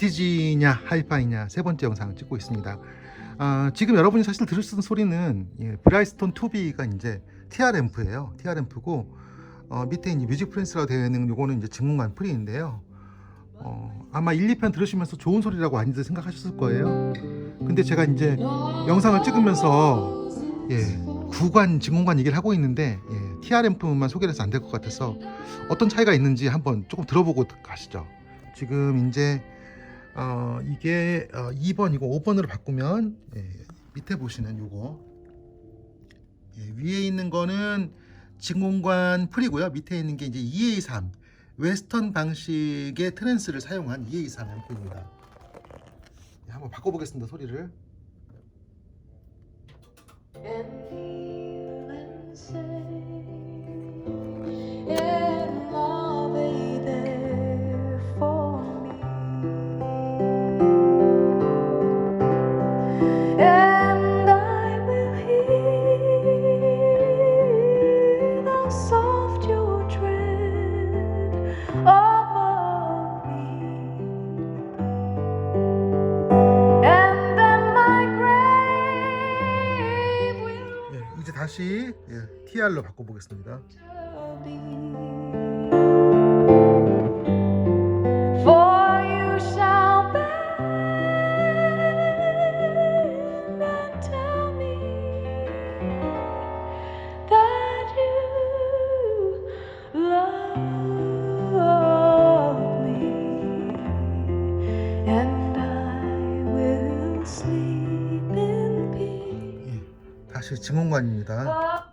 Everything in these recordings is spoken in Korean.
빈티지냐 하이파이냐 세 번째 영상을 찍고 있습니다. 지금 여러분이 사실 들으시는 소리는 브라이스톤 2B가 이제 TR 앰프예요. TR 앰프고 밑에 이제 뮤직 프린스라고 되어 있는 요거는 이제 증문관 프리인데요. 아마 1, 2편 들으시면서 좋은 소리라고 많이들 생각하셨을 거예요. 근데 제가 이제 영상을 찍으면서 구관, 증문관 얘기를 하고 있는데 TR 앰프만 소개를 해서 안 될 것 같아서 어떤 차이가 있는지 한번 조금 들어보고 가시죠. 지금 이제 이게 2번이고 5번으로 바꾸면 밑에 보시는 요거 위에 있는 거는 진공관 프리고요. 밑에 있는 게 이제 EA3 웨스턴 방식의 트랜스를 사용한 EA3 앰프입니다. 한번 바꿔보겠습니다. 소리를. 이제 다시 TR로 바꿔보겠습니다. 다시 증언관입니다.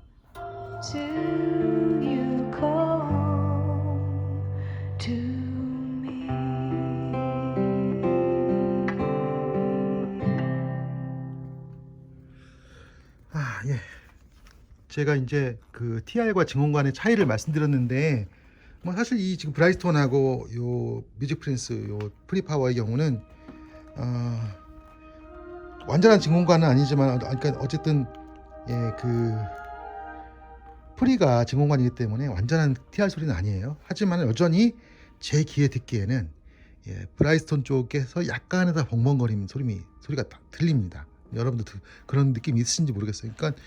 제가 이제 그 TR과 증언관의 차이를 말씀드렸는데, 뭐 사실 이 지금 브라이스톤하고 요 뮤직 프린스 요 프리파워의 경우는 완전한 증언관은 아니지만, 그러니까 어쨌든 그 프리가 증언관이기 때문에 완전한 TR 소리는 아니에요. 하지만 여전히 제 귀에 듣기에는 브라이스톤 쪽에서 약간의 다 벙벙거리는 소리가 들립니다. 여러분들 그런 느낌이 있으신지 모르겠어요. 그러니까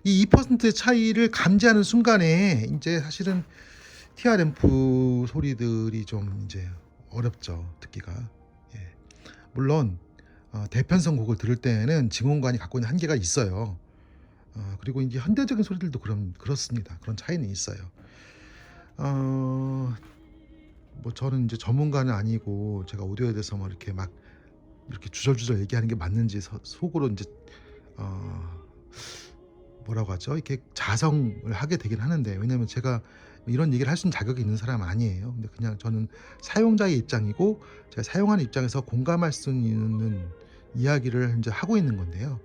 이 2%의 차이를 감지하는 순간에 이제 사실은 TR 앰프 소리들이 좀 이제 어렵죠, 듣기가. 물론 대편성 곡을 들을 때에는 증언관이 갖고 있는 한계가 있어요. 그리고 이제 현대적인 소리들도 그렇습니다. 그런 차이는 있어요. 뭐 저는 이제 전문가는 아니고 제가 오디오에 대해서 뭐 이렇게 막 이렇게 주절주절 얘기하는 게 맞는지 속으로 이제 뭐라고 하죠? 이렇게 자성을 하게 되긴 하는데, 왜냐면 제가 이런 얘기를 할 수 있는 자격이 있는 사람은 아니에요. 근데 그냥 저는 사용자의 입장이고 제가 사용하는 입장에서 공감할 수 있는 이야기를 이제 하고 있는 건데요.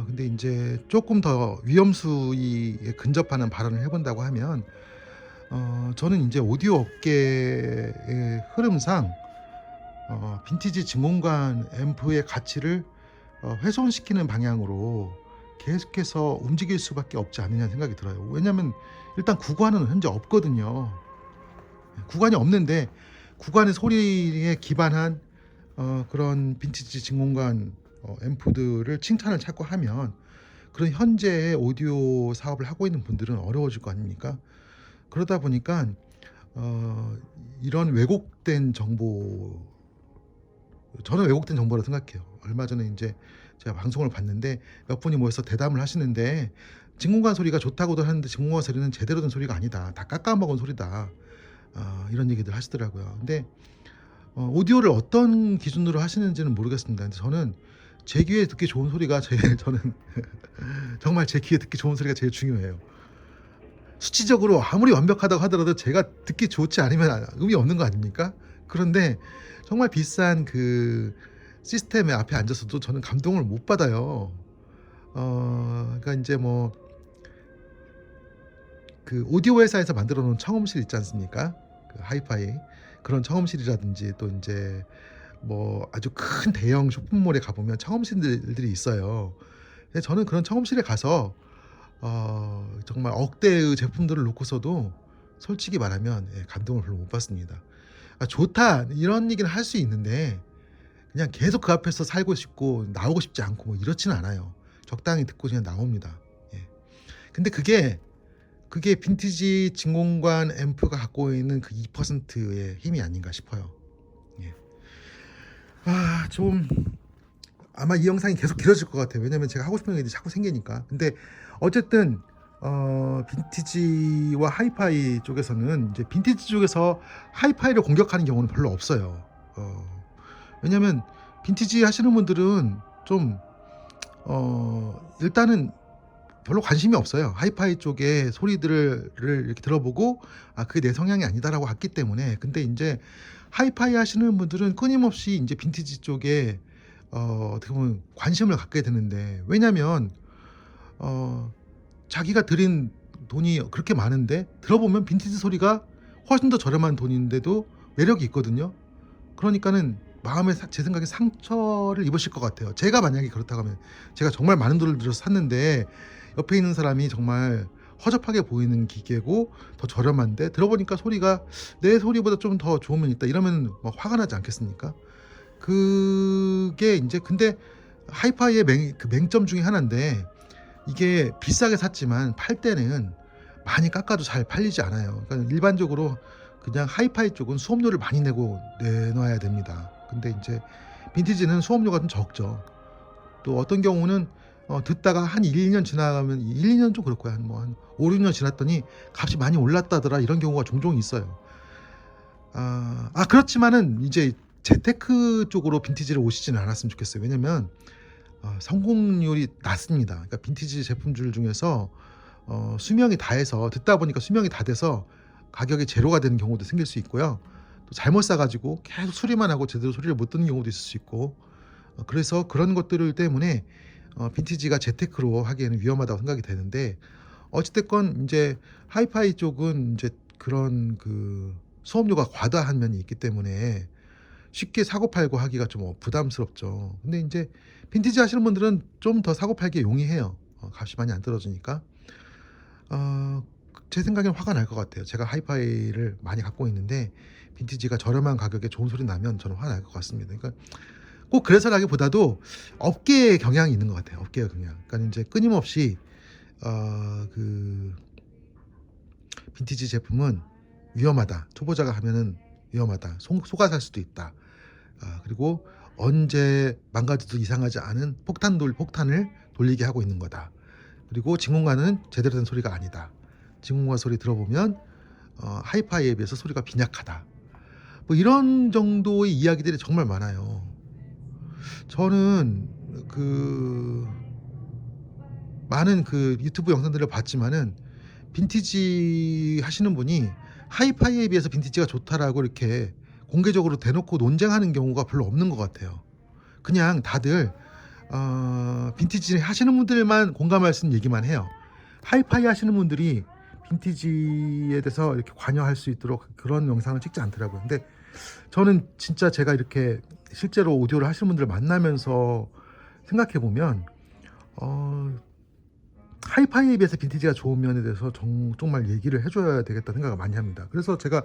근데 이제 조금 더 위험수위에 근접하는 발언을 해본다고 하면, 저는 이제 오디오 업계의 흐름상 빈티지 증언관 앰프의 가치를 훼손시키는 방향으로 계속해서 움직일 수밖에 없지 않느냐 생각이 들어요. 왜냐하면 일단 구관은 현재 없거든요. 구관이 없는데 구관의 소리에 기반한 그런 빈티지 증언관 앰프들을 칭찬을 찾고 하면, 그런 현재의 오디오 사업을 하고 있는 분들은 어려워질 거 아닙니까? 그러다 보니까 이런 왜곡된 정보, 저는 왜곡된 정보라고 생각해요. 얼마 전에 이제 제가 방송을 봤는데 몇 분이 모여서 대담을 하시는데, 증언관 소리가 좋다고도 하는데 증언관 소리는 제대로 된 소리가 아니다, 다 깎아먹은 소리다, 이런 얘기들 하시더라고요. 근데 오디오를 어떤 기준으로 하시는지는 모르겠습니다. 근데 저는 제 귀에 듣기 좋은 소리가 저는 정말 제 귀에 듣기 좋은 소리가 제일 중요해요. 수치적으로 아무리 완벽하다고 하더라도 제가 듣기 좋지 않으면 의미 없는 거 아닙니까? 그런데 정말 비싼 그 시스템의 앞에 앉아서도 저는 감동을 못 받아요. 그러니까 이제 뭐 그 오디오 회사에서 만들어 놓은 청음실 있지 않습니까? 그 하이파이 그런 청음실이라든지, 또 이제 뭐 아주 큰 대형 쇼핑몰에 가보면 청음실들이 있어요. 근데 저는 그런 청음실에 가서 정말 억대의 제품들을 놓고서도 솔직히 말하면 감동을 별로 못 받습니다. 아 좋다 이런 얘기는 할 수 있는데 그냥 계속 그 앞에서 살고 싶고 나오고 싶지 않고 뭐 이렇지는 않아요. 적당히 듣고 그냥 나옵니다. 예. 근데 그게 빈티지 진공관 앰프가 갖고 있는 그 2%의 힘이 아닌가 싶어요. 예. 좀 아마 이 영상이 계속 길어질 것 같아요. 왜냐면 제가 하고 싶은 얘기들이 자꾸 생기니까. 근데 어쨌든 빈티지와 하이파이 쪽에서는 이제 빈티지 쪽에서 하이파이를 공격하는 경우는 별로 없어요. 왜냐면 빈티지 하시는 분들은 좀 일단은 별로 관심이 없어요. 하이파이 쪽의 소리들을 이렇게 들어보고 그게 내 성향이 아니다라고 했기 때문에. 근데 이제 하이파이 하시는 분들은 끊임없이 이제 빈티지 쪽에 어떻게 보면 관심을 갖게 되는데, 왜냐면 자기가 들인 돈이 그렇게 많은데 들어보면 빈티지 소리가 훨씬 더 저렴한 돈인데도 매력이 있거든요. 그러니까는 마음에 제 생각에 상처를 입으실 것 같아요. 제가 만약에 그렇다고 하면, 제가 정말 많은 돈을 들여서 샀는데 옆에 있는 사람이 정말 허접하게 보이는 기계고 더 저렴한데 들어보니까 소리가 내 소리보다 좀 더 좋은 면이 있다 이러면 막 화가 나지 않겠습니까? 그게 이제 근데 하이파이의 그 맹점 중에 하나인데, 이게 비싸게 샀지만 팔 때는 많이 깎아도 잘 팔리지 않아요. 그러니까 일반적으로 그냥 하이파이 쪽은 수업료를 많이 내놔야 됩니다. 근데 이제 빈티지는 수업료가 좀 적죠. 또 어떤 경우는 듣다가 한 1, 2년 지나가면 1, 2년 좀 그럴 거야. 한 5, 6년 지났더니 값이 많이 올랐다더라 이런 경우가 종종 있어요. 그렇지만은 이제 재테크 쪽으로 빈티지를 오시지는 않았으면 좋겠어요. 왜냐면 성공률이 낮습니다. 그러니까 빈티지 제품들 중에서 수명이 다해서 듣다 보니까 수명이 다 돼서 가격이 제로가 되는 경우도 생길 수 있고요. 또 잘못 사가지고 계속 수리만 하고 제대로 소리를 못 듣는 경우도 있을 수 있고, 그래서 그런 것들 때문에 빈티지가 재테크로 하기에는 위험하다고 생각이 되는데, 어찌됐건 이제 하이파이 쪽은 이제 그런 그 수업료가 과다한 면이 있기 때문에 쉽게 사고 팔고 하기가 좀 부담스럽죠. 근데 이제 빈티지 하시는 분들은 좀 더 사고 팔기 용이해요. 값이 많이 안 떨어지니까. 제 생각엔 화가 날 것 같아요. 제가 하이파이를 많이 갖고 있는데 빈티지가 저렴한 가격에 좋은 소리 나면 저는 화날 것 같습니다. 그러니까 꼭 그래서라기보다도 업계의 경향이 있는 것 같아요. 업계의 경향. 그러니까 이제 끊임없이 그 빈티지 제품은 위험하다. 초보자가 하면은 위험하다. 속아 살 수도 있다. 그리고 언제 망가져도 이상하지 않은 폭탄을 돌리게 하고 있는 거다. 그리고 진공관은 제대로 된 소리가 아니다. 진공관 소리 들어보면 하이파이에 비해서 소리가 빈약하다. 뭐 이런 정도의 이야기들이 정말 많아요. 저는 그 많은 그 유튜브 영상들을 봤지만은 빈티지 하시는 분이 하이파이에 비해서 빈티지가 좋다라고 이렇게 공개적으로 대놓고 논쟁하는 경우가 별로 없는 것 같아요. 그냥 다들 빈티지 하시는 분들만 공감할 수 있는 얘기만 해요. 하이파이 하시는 분들이 빈티지에 대해서 이렇게 관여할 수 있도록 그런 영상을 찍지 않더라고요. 근데 저는 진짜 제가 이렇게 실제로 오디오를 하시는 분들을 만나면서 생각해 보면 하이파이에 비해서 빈티지가 좋은 면에 대해서 정말 얘기를 해줘야 되겠다 생각을 많이 합니다. 그래서 제가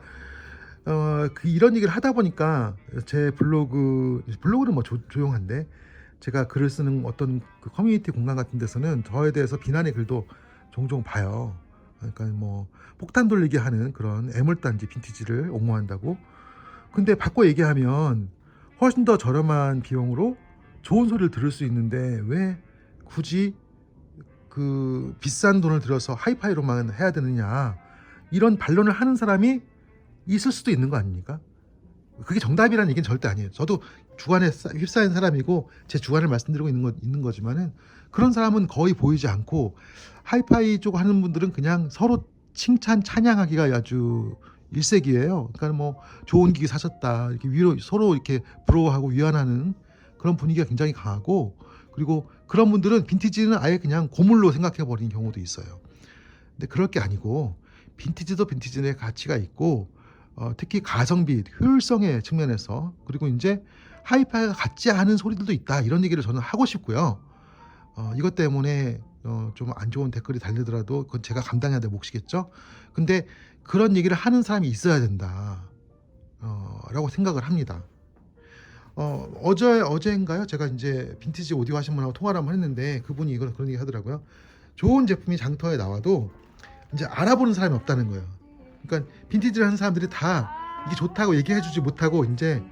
이런 얘기를 하다 보니까 제 블로그는 뭐 조용한데, 제가 글을 쓰는 어떤 그 커뮤니티 공간 같은 데서는 저에 대해서 비난의 글도 종종 봐요. 그러니까 뭐 폭탄 돌리게 하는 그런 애물단지 빈티지를 옹호한다고. 근데 바꿔 얘기하면 훨씬 더 저렴한 비용으로 좋은 소리를 들을 수 있는데 왜 굳이 그 비싼 돈을 들여서 하이파이로만 해야 되느냐, 이런 반론을 하는 사람이 있을 수도 있는 거 아닙니까? 그게 정답이라는 얘기는 절대 아니에요. 저도 주관에 휩싸인 사람이고 제 주관을 말씀드리고 있는 거지만은, 그런 사람은 거의 보이지 않고 하이파이 쪽 하는 분들은 그냥 서로 칭찬 찬양하기가 아주 일색이에요. 그러니까 뭐 좋은 기기 사셨다 이렇게 위로 서로 이렇게 부러워하고 위안하는 그런 분위기가 굉장히 강하고, 그리고 그런 분들은 빈티지는 아예 그냥 고물로 생각해 버리는 경우도 있어요. 근데 그럴 게 아니고 빈티지도 빈티지의 가치가 있고, 특히 가성비, 효율성의 측면에서, 그리고 이제 하이파이가 같지 않은 소리들도 있다 이런 얘기를 저는 하고 싶고요. 이것 때문에 좀 안 좋은 댓글이 달리더라도 그건 제가 감당해야 될 몫이겠죠. 근데 그런 얘기를 하는 사람이 있어야 된다. 라고 생각을 합니다. 어제인가요? 제가 이제 빈티지 오디오 하신 분하고 통화를 한번 했는데 그분이 그런 얘기 하더라고요. 좋은 제품이 장터에 나와도 이제 알아보는 사람이 없다는 거예요. 그러니까 빈티지를 하는 사람들이 다 이게 좋다고 얘기해주지 못하고 이제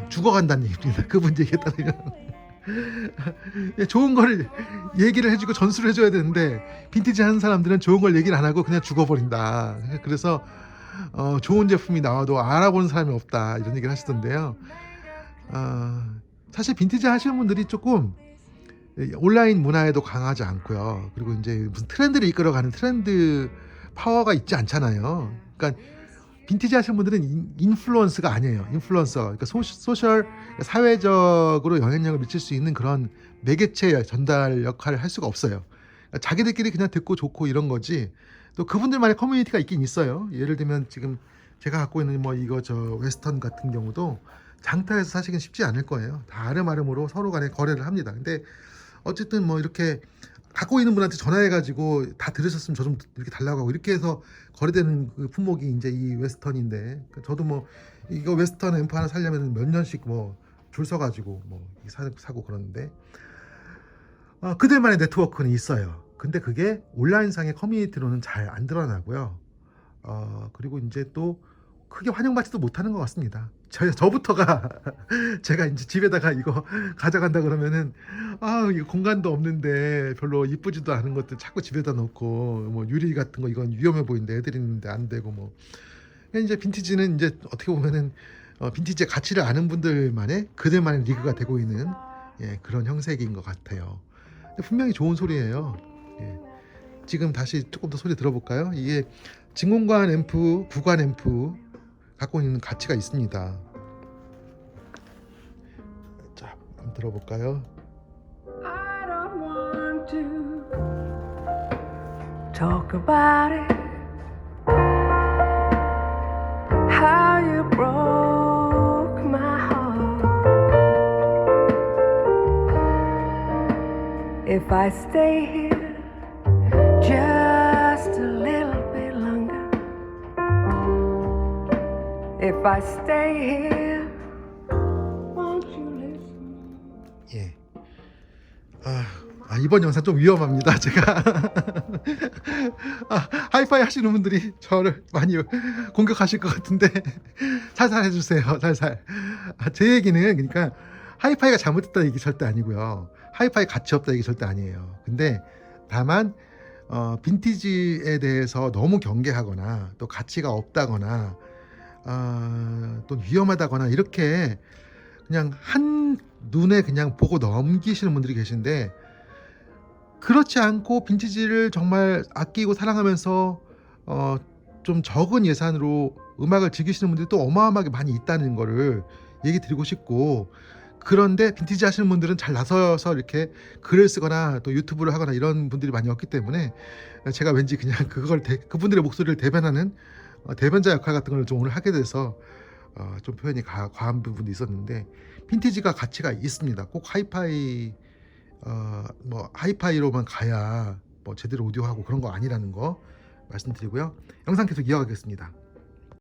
죽어간다는 얘기입니다. 그분 얘기했다는 좋은 걸 얘기를 해주고 전수를 해줘야 되는데 빈티지 하는 사람들은 좋은 걸 얘기를 안 하고 그냥 죽어버린다. 그래서 좋은 제품이 나와도 알아보는 사람이 없다 이런 얘기를 하시던데요. 사실 빈티지 하시는 분들이 조금 온라인 문화에도 강하지 않고요. 그리고 이제 무슨 트렌드를 이끌어가는 트렌드 파워가 있지 않잖아요. 그러니까 빈티지 하시는 분들은 인플루언서가 아니에요. 인플루언서. 그러니까 소셜 사회적으로 영향력을 미칠 수 있는 그런 매개체 전달 역할을 할 수가 없어요. 그러니까 자기들끼리 그냥 듣고 좋고 이런 거지. 또 그분들만의 커뮤니티가 있긴 있어요. 예를 들면 지금 제가 갖고 있는 뭐 이거 저 웨스턴 같은 경우도 장터에서 사시긴 쉽지 않을 거예요. 다 아름아름으로 서로 간에 거래를 합니다. 근데 어쨌든 뭐 이렇게 갖고 있는 분한테 전화해가지고 다 들으셨으면 저 좀 이렇게 달라고 하고 이렇게 해서 거래되는 그 품목이 이제 이 웨스턴인데 저도 뭐 이거 웨스턴 앰프 하나 살려면 몇 년씩 뭐 줄 서가지고 뭐 사고 그러는데 그들만의 네트워크는 있어요. 근데 그게 온라인상의 커뮤니티로는 잘 안 드러나고요. 그리고 이제 또 크게 환영받지도 못하는 것 같습니다. 저부터가 제가 이제 집에다가 이거 가져간다 그러면은 이거 공간도 없는데 별로 이쁘지도 않은 것들 자꾸 집에다 놓고 뭐 유리 같은 거 이건 위험해 보이는데 애들이 있는데 안 되고 뭐 이제 빈티지는 이제 어떻게 보면은 빈티지의 가치를 아는 분들만의 그들만의 리그가 되고 있는 그런 형색인 것 같아요. 근데 분명히 좋은 소리예요. 지금 다시 조금 더 소리 들어볼까요? 이게 진공관 앰프, 구관 앰프 갖고 있는 가치가 있습니다. 자, 한번 들어볼까요? I don't want to talk about it. How you broke my heart. If I stay here just a little bit longer, if I stay here, won't you listen? 예. 이번 영상 좀 위험합니다. 제가 하이파이 하시는 분들이 저를 많이 공격하실 것 같은데 살살 해주세요. 살살. 제 얘기는 그러니까 하이파이가 잘못됐다 얘기 절대 아니고요. 하이파이 가치 없다 얘기 절대 아니에요. 근데 다만 빈티지에 대해서 너무 경계하거나 또 가치가 없다거나 또 위험하다거나 이렇게 그냥 한 눈에 그냥 보고 넘기시는 분들이 계신데 그렇지 않고 빈티지를 정말 아끼고 사랑하면서 좀 적은 예산으로 음악을 즐기시는 분들이 또 어마어마하게 많이 있다는 거를 얘기 드리고 싶고 그런데 빈티지 하시는 분들은 잘 나서서 이렇게 글을 쓰거나 또 유튜브를 하거나 이런 분들이 많이 없기 때문에 제가 왠지 그냥 그분들의 목소리를 대변하는 대변자 역할 같은 걸 좀 오늘 하게 돼서 좀 표현이 과한 부분도 있었는데 빈티지가 가치가 있습니다. 꼭 뭐 하이파이로만 가야 뭐 제대로 오디오하고 그런 거 아니라는 거 말씀드리고요. 영상 계속 이어가겠습니다.